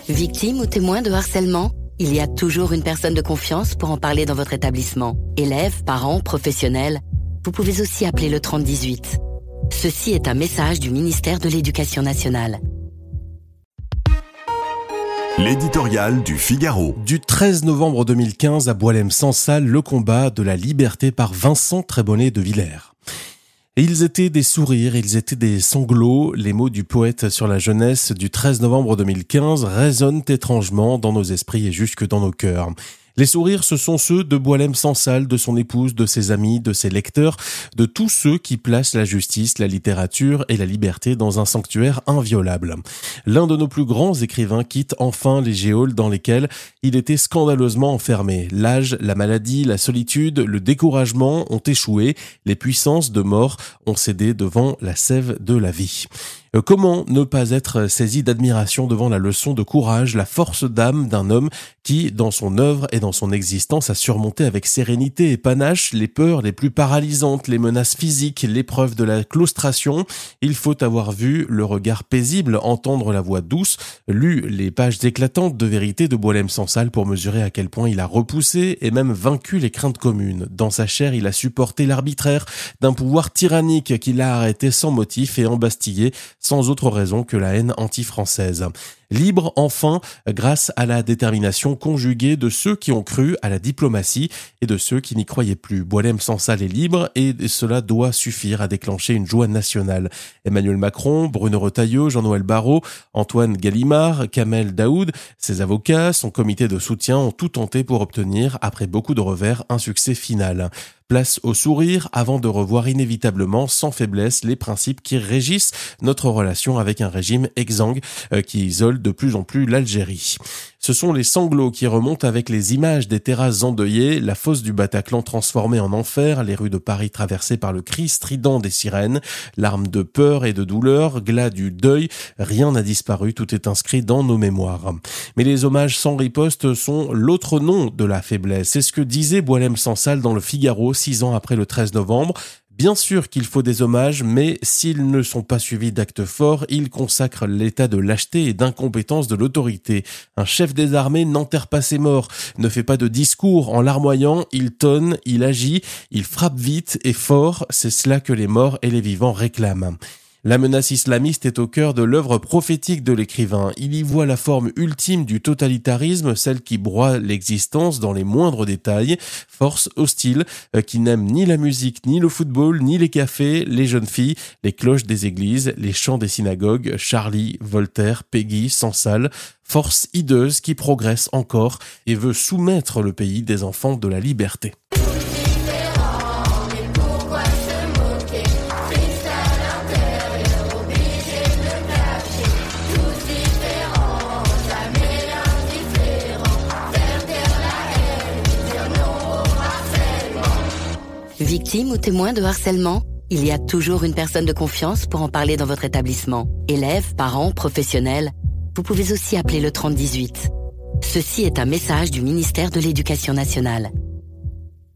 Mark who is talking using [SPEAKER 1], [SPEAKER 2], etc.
[SPEAKER 1] Victime ou témoin de harcèlement ? Il y a toujours une personne de confiance pour en parler dans votre établissement. Élèves, parents, professionnels, vous pouvez aussi appeler le 3018. Ceci est un message du ministère de l'Éducation nationale.
[SPEAKER 2] L'éditorial du Figaro.
[SPEAKER 3] Du 13 novembre 2015 à Boualem-Sansal, le combat de la liberté par Vincent Trébonnet de Villers. Et ils étaient des sourires, ils étaient des sanglots. Les mots du poète sur la jeunesse du 13 novembre 2015 résonnent étrangement dans nos esprits et jusque dans nos cœurs. Les sourires, ce sont ceux de Boualem-Sansal, de son épouse, de ses amis, de ses lecteurs, de tous ceux qui placent la justice, la littérature et la liberté dans un sanctuaire inviolable. L'un de nos plus grands écrivains quitte enfin les geôles dans lesquelles il était scandaleusement enfermé. L'âge, la maladie, la solitude, le découragement ont échoué. Les puissances de mort ont cédé devant la sève de la vie. Comment ne pas être saisi d'admiration devant la leçon de courage, la force d'âme d'un homme qui, dans son œuvre et dans son existence, a surmonté avec sérénité et panache les peurs les plus paralysantes, les menaces physiques, l'épreuve de la claustration. Il faut avoir vu le regard paisible, entendre la voix douce, lu les pages éclatantes de vérité de Boualem-Sansal pour mesurer à quel point il a repoussé et même vaincu les craintes communes. Dans sa chair, il a supporté l'arbitraire d'un pouvoir tyrannique qui l'a arrêté sans motif et embastillé sans autre raison que la haine anti-française. Libre, enfin, grâce à la détermination conjuguée de ceux qui ont cru à la diplomatie et de ceux qui n'y croyaient plus. Boualem-Sansal est libre et cela doit suffire à déclencher une joie nationale. Emmanuel Macron, Bruno Retailleau, Jean-Noël Barrot, Antoine Gallimard, Kamel Daoud, ses avocats, son comité de soutien ont tout tenté pour obtenir, après beaucoup de revers, un succès final. Place au sourire avant de revoir inévitablement, sans faiblesse, les principes qui régissent notre relation avec un régime exsangue qui isole de plus en plus l'Algérie. Ce sont les sanglots qui remontent avec les images des terrasses endeuillées, la fosse du Bataclan transformée en enfer, les rues de Paris traversées par le cri strident des sirènes, larmes de peur et de douleur, glas du deuil, rien n'a disparu, tout est inscrit dans nos mémoires. Mais les hommages sans riposte sont l'autre nom de la faiblesse. C'est ce que disait Boualem-Sansal dans le Figaro 6 ans après le 13 novembre. Bien sûr qu'il faut des hommages, mais s'ils ne sont pas suivis d'actes forts, ils consacrent l'état de lâcheté et d'incompétence de l'autorité. Un chef des armées n'enterre pas ses morts, ne fait pas de discours en larmoyant, il tonne, il agit, il frappe vite et fort, c'est cela que les morts et les vivants réclament. La menace islamiste est au cœur de l'œuvre prophétique de l'écrivain. Il y voit la forme ultime du totalitarisme, celle qui broie l'existence dans les moindres détails. Force hostile qui n'aime ni la musique, ni le football, ni les cafés, les jeunes filles, les cloches des églises, les chants des synagogues, Charlie, Voltaire, Peggy, Sansal. Force hideuse qui progresse encore et veut soumettre le pays des enfants de la liberté.
[SPEAKER 1] Victime ou témoin de harcèlement ? Il y a toujours une personne de confiance pour en parler dans votre établissement. Élèves, parents, professionnels, vous pouvez aussi appeler le 3018. Ceci est un message du ministère de l'Éducation nationale.